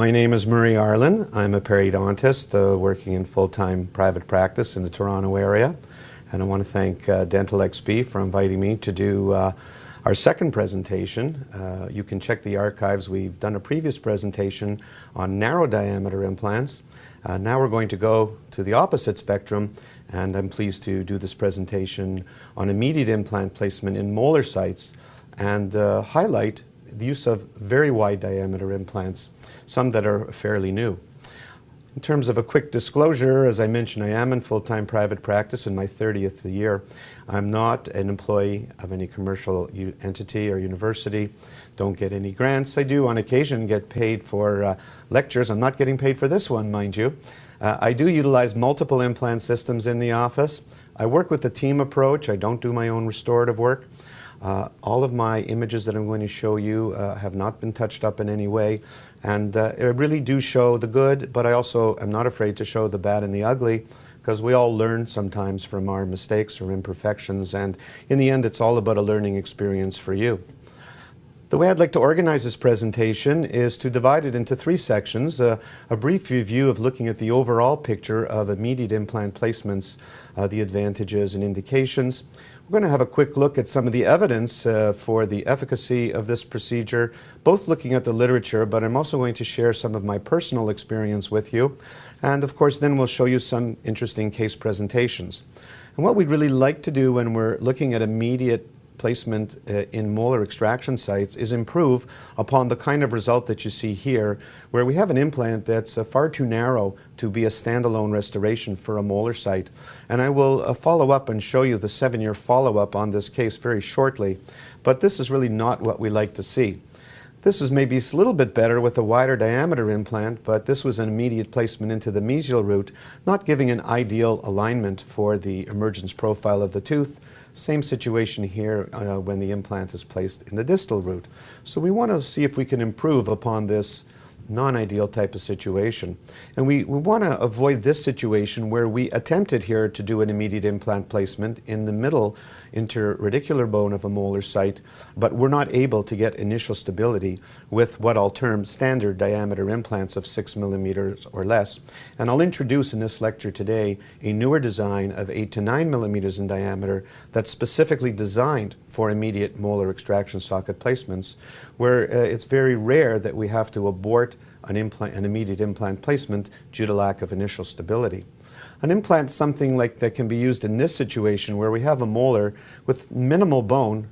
My name is Murray Arlen. I'm a periodontist working in full-time private practice in the Toronto area. And I want to thank Dental XP for inviting me to do our second presentation. You can check the archives. We've done a previous presentation on narrow diameter implants. Now we're going to go to the opposite spectrum, and I'm pleased to do this presentation on immediate implant placement in molar sites and highlight the use of very wide diameter implants, some that are fairly new. In terms of a quick disclosure, as I mentioned, I am in full-time private practice in my 30th year. I'm not an employee of any commercial entity or university, don't get any grants. I do on occasion get paid for lectures. I'm not getting paid for this one, mind you. I do utilize multiple implant systems in the office. I work with a team approach. I don't do my own restorative work. All of my images that I'm going to show you have not been touched up in any way, and I really do show the good, but I also am not afraid to show the bad and the ugly, because we all learn sometimes from our mistakes or imperfections, and in the end it's all about a learning experience for you. The way I'd like to organize this presentation is to divide it into three sections. A brief review of looking at the overall picture of immediate implant placements, the advantages and indications. We're going to have a quick look at some of the evidence for the efficacy of this procedure, both looking at the literature, but I'm also going to share some of my personal experience with you. And of course, then we'll show you some interesting case presentations. And what we'd really like to do when we're looking at immediate placement in molar extraction sites is improve upon the kind of result that you see here, where we have an implant that's far too narrow to be a standalone restoration for a molar site. And I will follow up and show you the 7-year follow-up on this case very shortly, but this is really not what we like to see. This is maybe a little bit better with a wider diameter implant, but this was an immediate placement into the mesial root, not giving an ideal alignment for the emergence profile of the tooth. Same situation here when the implant is placed in the distal root. So we want to see if we can improve upon this non-ideal type of situation. And we want to avoid this situation where we attempted here to do an immediate implant placement in the middle interradicular bone of a molar site, but we're not able to get initial stability with what I'll term standard diameter implants of 6 millimeters or less. And I'll introduce in this lecture today a newer design of 8 to 9 millimeters in diameter that's specifically designed for immediate molar extraction socket placements, where it's very rare that we have to abort an immediate implant placement due to lack of initial stability. An implant, something like that can be used in this situation where we have a molar with minimal bone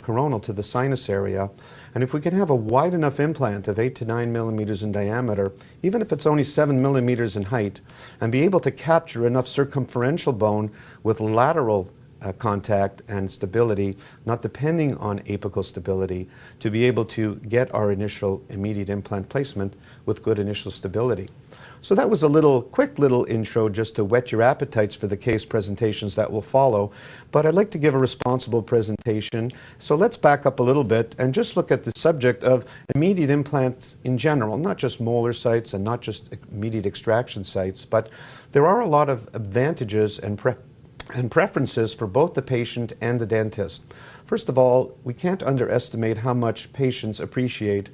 coronal to the sinus area, and if we can have a wide enough implant of 8 to 9 millimeters in diameter, even if it's only 7 millimeters in height, and be able to capture enough circumferential bone with lateral contact and stability, not depending on apical stability, to be able to get our initial immediate implant placement with good initial stability. So that was a quick little intro just to whet your appetites for the case presentations that will follow. But I'd like to give a responsible presentation. So let's back up a little bit and just look at the subject of immediate implants in general, not just molar sites and not just immediate extraction sites, but there are a lot of advantages and preferences for both the patient and the dentist. First of all, we can't underestimate how much patients appreciate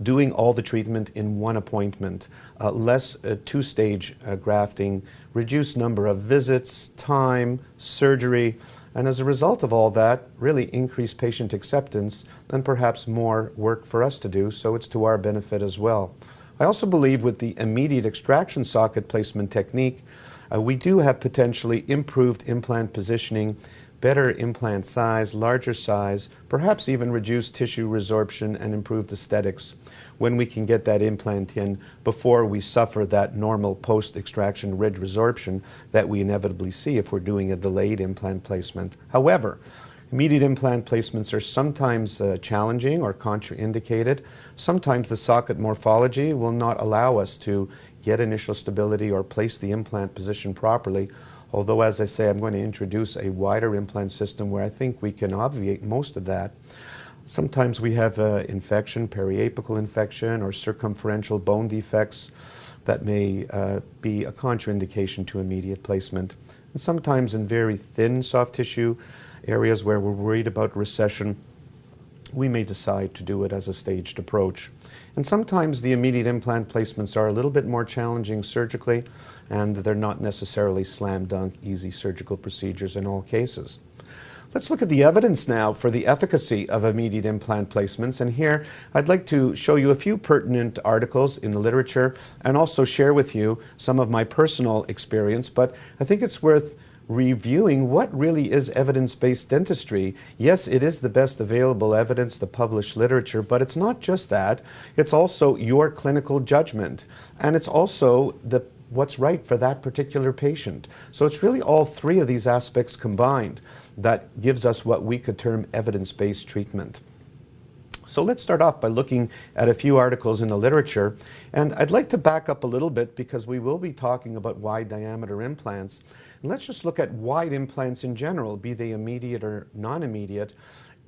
doing all the treatment in one appointment, less two-stage grafting, reduced number of visits, time, surgery, and as a result of all that, really increased patient acceptance and perhaps more work for us to do, so it's to our benefit as well. I also believe with the immediate extraction socket placement technique, we do have potentially improved implant positioning, better implant size, larger size, perhaps even reduced tissue resorption and improved aesthetics when we can get that implant in before we suffer that normal post-extraction ridge resorption that we inevitably see if we're doing a delayed implant placement. However, immediate implant placements are sometimes challenging or contraindicated. Sometimes the socket morphology will not allow us to get initial stability or place the implant position properly. Although, as I say, I'm going to introduce a wider implant system where I think we can obviate most of that. Sometimes we have infection, periapical infection, or circumferential bone defects that may be a contraindication to immediate placement. And sometimes in very thin soft tissue areas where we're worried about recession, we may decide to do it as a staged approach. And sometimes the immediate implant placements are a little bit more challenging surgically, and they're not necessarily slam dunk easy surgical procedures in all cases. Let's look at the evidence now for the efficacy of immediate implant placements. And here I'd like to show you a few pertinent articles in the literature and also share with you some of my personal experience. But I think it's worth reviewing what really is evidence-based dentistry. Yes, it is the best available evidence, the published literature, but it's not just that. It's also your clinical judgment. And it's also what's right for that particular patient. So it's really all three of these aspects combined that gives us what we could term evidence-based treatment. So let's start off by looking at a few articles in the literature. And I'd like to back up a little bit because we will be talking about wide diameter implants. And let's just look at wide implants in general, be they immediate or non-immediate.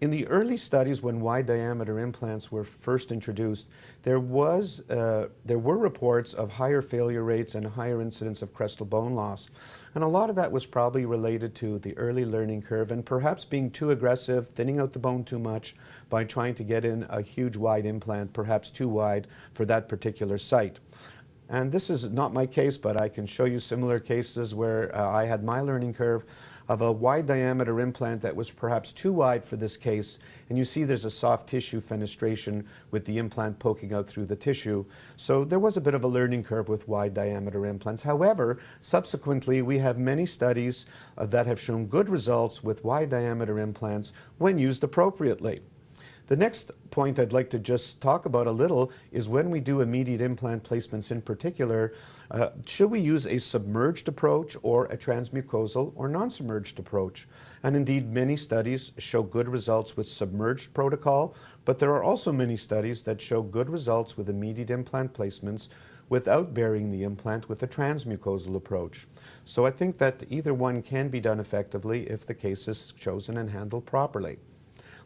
In the early studies when wide diameter implants were first introduced, there were reports of higher failure rates and higher incidence of crestal bone loss. And a lot of that was probably related to the early learning curve and perhaps being too aggressive, thinning out the bone too much by trying to get in a huge wide implant, perhaps too wide for that particular site. And this is not my case, but I can show you similar cases where I had my learning curve of a wide diameter implant that was perhaps too wide for this case. And you see there's a soft tissue fenestration with the implant poking out through the tissue. So there was a bit of a learning curve with wide diameter implants. However, subsequently, we have many studies that have shown good results with wide diameter implants when used appropriately. The next point I'd like to just talk about a little is when we do immediate implant placements in particular, should we use a submerged approach or a transmucosal or non-submerged approach? And indeed, many studies show good results with submerged protocol, but there are also many studies that show good results with immediate implant placements without burying the implant with a transmucosal approach. So I think that either one can be done effectively if the case is chosen and handled properly.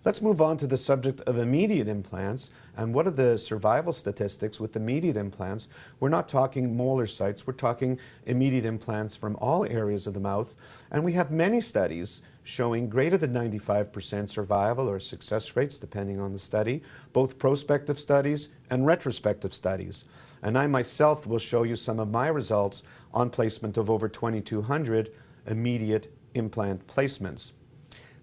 Let's move on to the subject of immediate implants and what are the survival statistics with immediate implants. We're not talking molar sites, we're talking immediate implants from all areas of the mouth. And we have many studies showing greater than 95% survival or success rates, depending on the study, both prospective studies and retrospective studies. And I myself will show you some of my results on placement of over 2,200 immediate implant placements.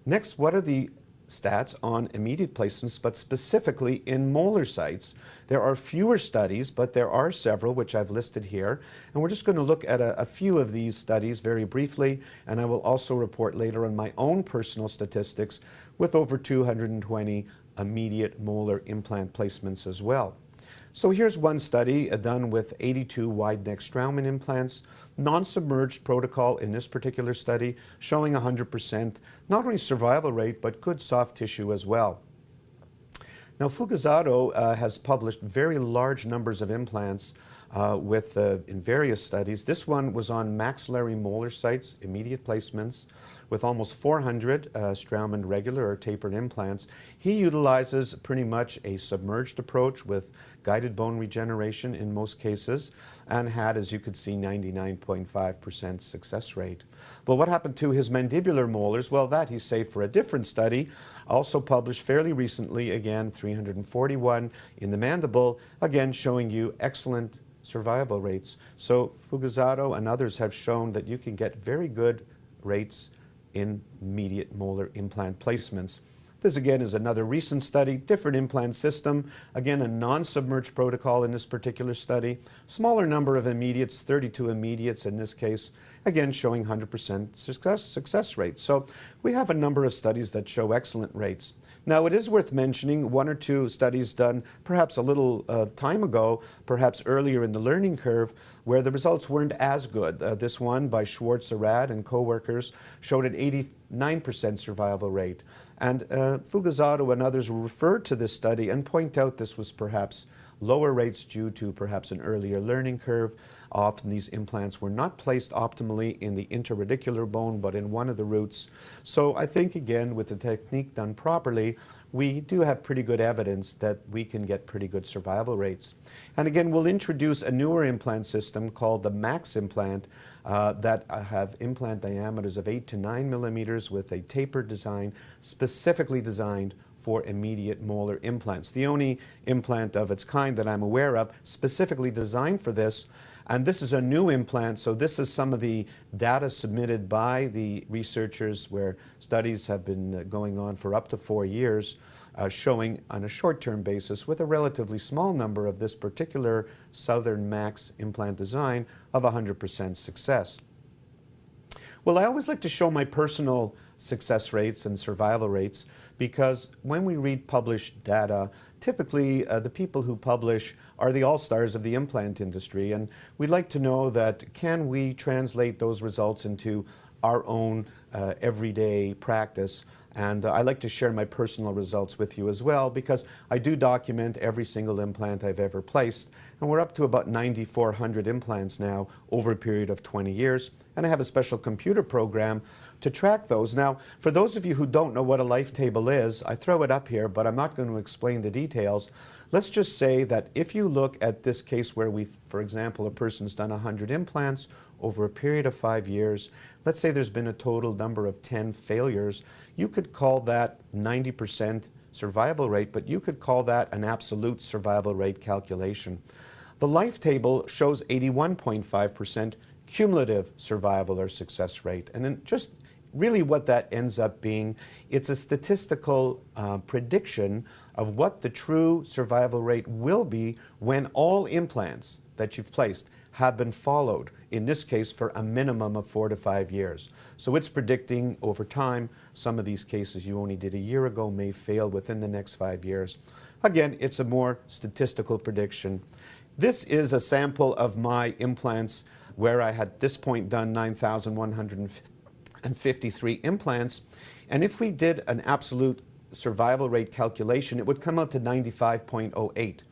Next, what are the stats on immediate placements, but specifically in molar sites? There are fewer studies, but there are several, which I've listed here. And we're just going to look at a few of these studies very briefly, and I will also report later on my own personal statistics with over 220 immediate molar implant placements as well. So here's one study done with 82 wide neck Straumann implants, non-submerged protocol in this particular study, showing 100% not only survival rate, but good soft tissue as well. Now, Fugazzotto has published very large numbers of implants in various studies. This one was on maxillary molar sites, immediate placements, with almost 400 Straumann regular or tapered implants. He utilizes pretty much a submerged approach with guided bone regeneration in most cases, and had, as you could see, 99.5% success rate. Well, what happened to his mandibular molars? Well, that he's saved for a different study, also published fairly recently, again, 341 in the mandible, again showing you excellent survival rates. So Fugazzotto and others have shown that you can get very good rates in immediate molar implant placements. This again is another recent study, different implant system, again a non-submerged protocol in this particular study, smaller number of immediates, 32 immediates in this case, again showing 100% success rate. So we have a number of studies that show excellent rates. Now, it is worth mentioning one or two studies done perhaps a little time ago, perhaps earlier in the learning curve, where the results weren't as good. This one by Schwartz, Arad, and co-workers showed an 89% survival rate. And Fugazzotto and others refer to this study and point out this was perhaps lower rates due to perhaps an earlier learning curve. Often these implants were not placed optimally in the interradicular bone, but in one of the roots. So I think, again, with the technique done properly, we do have pretty good evidence that we can get pretty good survival rates. And again, we'll introduce a newer implant system called the Max implant that have implant diameters of 8 to 9 millimeters with a tapered design, specifically designed for immediate molar implants. The only implant of its kind that I'm aware of specifically designed for this. And this is a new implant, so this is some of the data submitted by the researchers where studies have been going on for up to 4 years, showing on a short-term basis with a relatively small number of this particular Southern Max implant design of 100% success. Well, I always like to show my personal success rates and survival rates because when we read published data, typically the people who publish are the all-stars of the implant industry, and we'd like to know that can we translate those results into our own everyday practice. And I like to share my personal results with you as well because I do document every single implant I've ever placed. And we're up to about 9,400 implants now over a period of 20 years. And I have a special computer program to track those. Now, for those of you who don't know what a life table is, I throw it up here, but I'm not going to explain the details. Let's just say that if you look at this case where for example, a person's done 100 implants over a period of 5 years, let's say there's been a total number of 10 failures, you could call that 90% survival rate, but you could call that an absolute survival rate calculation. The life table shows 81.5% cumulative survival or success rate. And then just really what that ends up being, it's a statistical prediction of what the true survival rate will be when all implants that you've placed have been followed, in this case for a minimum of 4 to 5 years. So it's predicting over time, some of these cases you only did a year ago may fail within the next 5 years. Again, it's a more statistical prediction. This is a sample of my implants where I had at this point done 9,153 implants. And if we did an absolute survival rate calculation, it would come out to 95.08.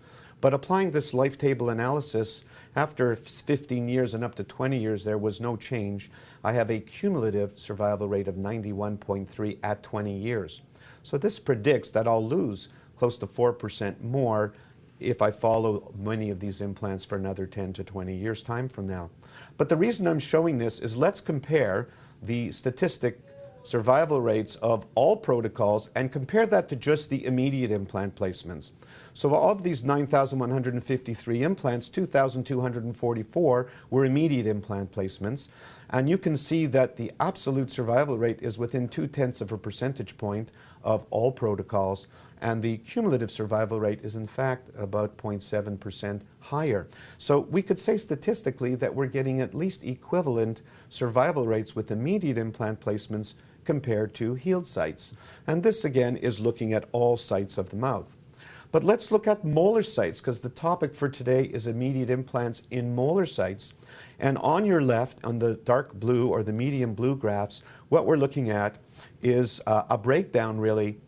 But applying this life table analysis, after 15 years and up to 20 years, there was no change. I have a cumulative survival rate of 91.3 at 20 years. So this predicts that I'll lose close to 4% more if I follow many of these implants for another 10 to 20 years time from now. But the reason I'm showing this is let's compare the statistic survival rates of all protocols and compare that to just the immediate implant placements. So of these 9,153 implants, 2,244 were immediate implant placements. And you can see that the absolute survival rate is within 0.2 of a percentage point of all protocols. And the cumulative survival rate is in fact about 0.7% higher. So we could say statistically that we're getting at least equivalent survival rates with immediate implant placements compared to healed sites. And this again is looking at all sites of the mouth. But let's look at molar sites because the topic for today is immediate implants in molar sites. And on your left, on the dark blue or the medium blue graphs, what we're looking at is a breakdown really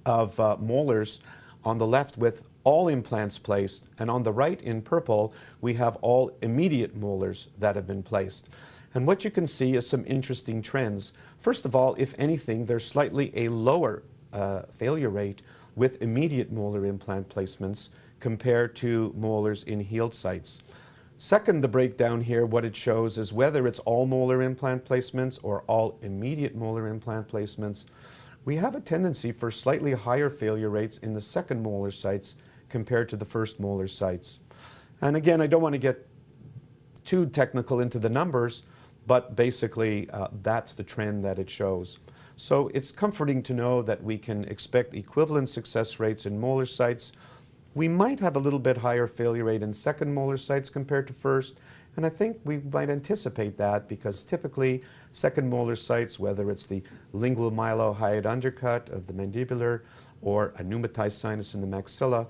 of molars on the left with all implants placed, and on the right in purple we have all immediate molars that have been placed. And what you can see is some interesting trends. First of all, if anything, there's slightly a lower failure rate with immediate molar implant placements compared to molars in healed sites. Second, the breakdown here, what it shows is whether it's all molar implant placements or all immediate molar implant placements, we have a tendency for slightly higher failure rates in the second molar sites compared to the first molar sites. And again, I don't want to get too technical into the numbers, but basically that's the trend that it shows. So it's comforting to know that we can expect equivalent success rates in molar sites. We might have a little bit higher failure rate in second molar sites compared to first, and I think we might anticipate that because typically second molar sites, whether it's the lingual mylohyoid undercut of the mandibular or a pneumatized sinus in the maxilla,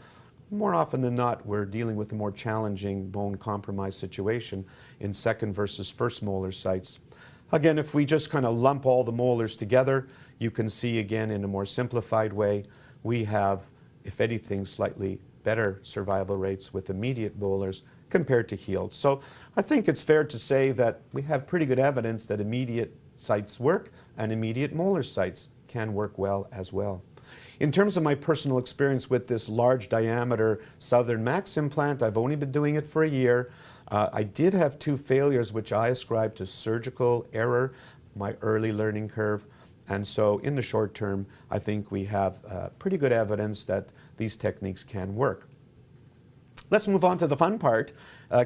more often than not we're dealing with a more challenging bone compromise situation in second versus first molar sites. Again, if we just kind of lump all the molars together, you can see again in a more simplified way, we have, if anything, slightly better survival rates with immediate molars compared to healed. So I think it's fair to say that we have pretty good evidence that immediate sites work and immediate molar sites can work well as well. In terms of my personal experience with this large diameter Southern Max implant, I've only been doing it for a year. I did have 2 failures which I ascribe to surgical error, my early learning curve. And so in the short term, I think we have pretty good evidence that these techniques can work. Let's move on to the fun part,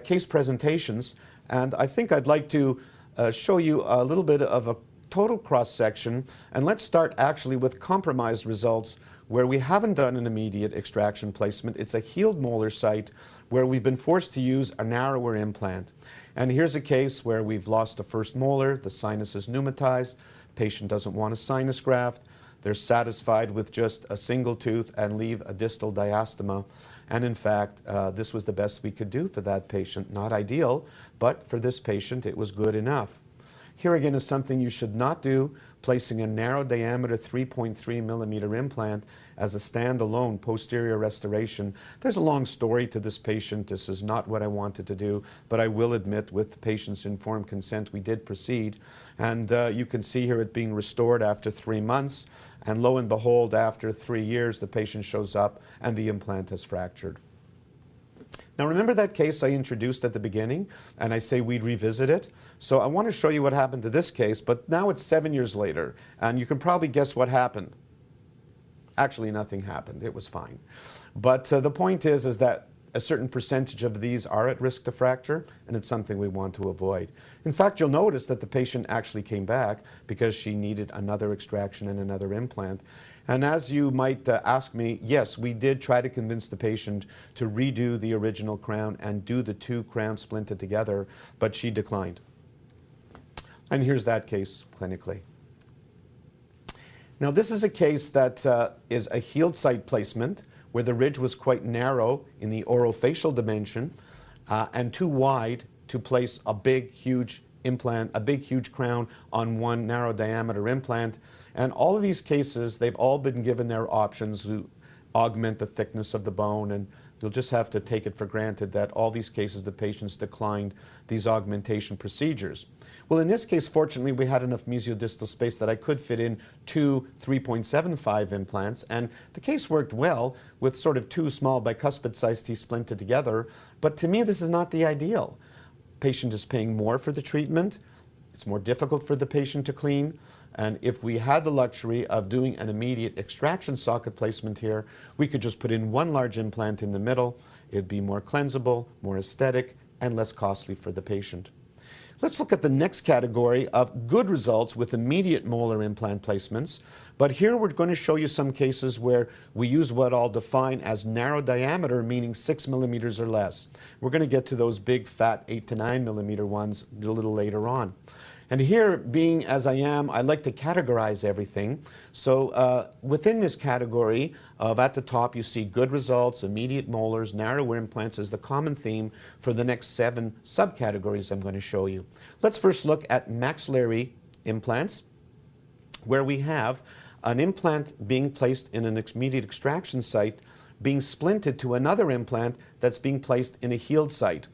case presentations. And I think I'd like to show you a little bit of a total cross-section. And let's start actually with compromised results where we haven't done an immediate extraction placement. It's a healed molar site where we've been forced to use a narrower implant. And here's a case where we've lost the first molar, the sinus is pneumatized, patient doesn't want a sinus graft, they're satisfied with just a single tooth and leave a distal diastema. And in fact, this was the best we could do for that patient. Not ideal, but for this patient, it was good enough. Here again is something you should not do, placing a narrow diameter 3.3 millimeter implant as a standalone posterior restoration. There's a long story to this patient. This is not what I wanted to do, but I will admit with the patient's informed consent, we did proceed. And you can see here it being restored after 3 months. And lo and behold, after 3 years, the patient shows up and the implant has fractured. Now remember that case I introduced at the beginning and I say we'd revisit it? So I want to show you what happened to this case, but now it's 7 years later and you can probably guess what happened. Actually nothing happened, it was fine. But the point is that a certain percentage of these are at risk to fracture, and it's something we want to avoid. In fact, you'll notice that the patient actually came back because she needed another extraction and another implant. And as you might ask me, yes, we did try to convince the patient to redo the original crown and do the 2 crowns splinted together, but she declined. And here's that case clinically. Now this is a case that is a healed site placement where the ridge was quite narrow in the orofacial dimension and too wide to place a big, huge implant, a big, huge crown on one narrow diameter implant. And all of these cases, they've all been given their options to augment the thickness of the bone, and you'll just have to take it for granted that all these cases the patients declined these augmentation procedures. Well, in this case, fortunately, we had enough mesiodistal space that I could fit in 2 3.75 implants, and the case worked well with sort of 2 small bicuspid sized teeth splinted together. But to me, this is not the ideal. Patient is paying more for the treatment. It's more difficult for the patient to clean. And if we had the luxury of doing an immediate extraction socket placement here, we could just put in 1 large implant in the middle. It'd be more cleansable, more aesthetic, and less costly for the patient. Let's look at the next category of good results with immediate molar implant placements. But here we're going to show you some cases where we use what I'll define as narrow diameter, meaning 6 millimeters or less. We're going to get to those big, fat 8 to 9 millimeter ones a little later on. And here, being as I am, I like to categorize everything. So within this category of at the top, you see good results, immediate molars, narrow implants is the common theme for the next 7 subcategories I'm going to show you. Let's first look at maxillary implants, where we have an implant being placed in an immediate extraction site being splinted to another implant that's being placed in a healed site.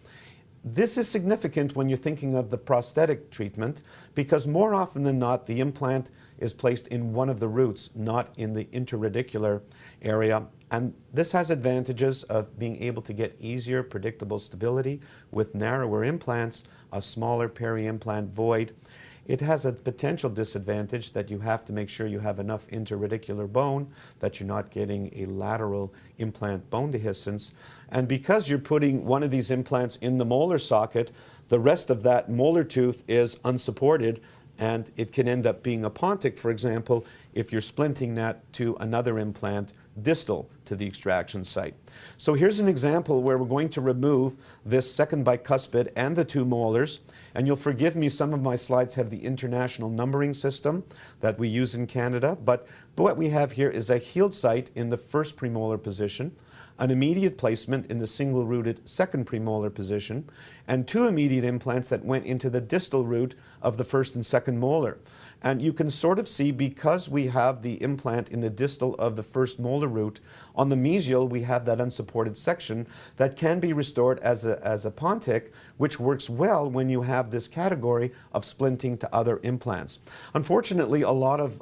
This is significant when you're thinking of the prosthetic treatment because more often than not, the implant is placed in one of the roots, not in the interradicular area. And this has advantages of being able to get easier, predictable stability with narrower implants, a smaller peri-implant void. It has a potential disadvantage that you have to make sure you have enough interradicular bone, that you're not getting a lateral implant bone dehiscence. And because you're putting one of these implants in the molar socket, the rest of that molar tooth is unsupported, and it can end up being a pontic, for example, if you're splinting that to another implant distal to the extraction site. So here's an example where we're going to remove this second bicuspid and the 2 molars, and you'll forgive me, some of my slides have the international numbering system that we use in Canada, but what we have here is a healed site in the first premolar position, an immediate placement in the single-rooted second premolar position, and 2 immediate implants that went into the distal root of the first and second molar. And you can sort of see, because we have the implant in the distal of the first molar root, on the mesial we have that unsupported section that can be restored as a pontic, which works well when you have this category of splinting to other implants. Unfortunately, a lot of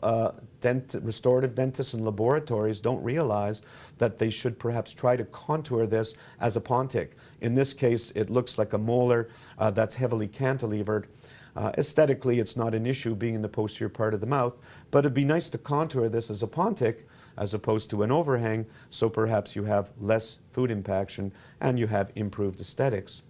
restorative dentists and laboratories don't realize that they should perhaps try to contour this as a pontic. In this case, it looks like a molar that's heavily cantilevered. Aesthetically, it's not an issue being in the posterior part of the mouth, but it'd be nice to contour this as a pontic as opposed to an overhang, so perhaps you have less food impaction and you have improved aesthetics.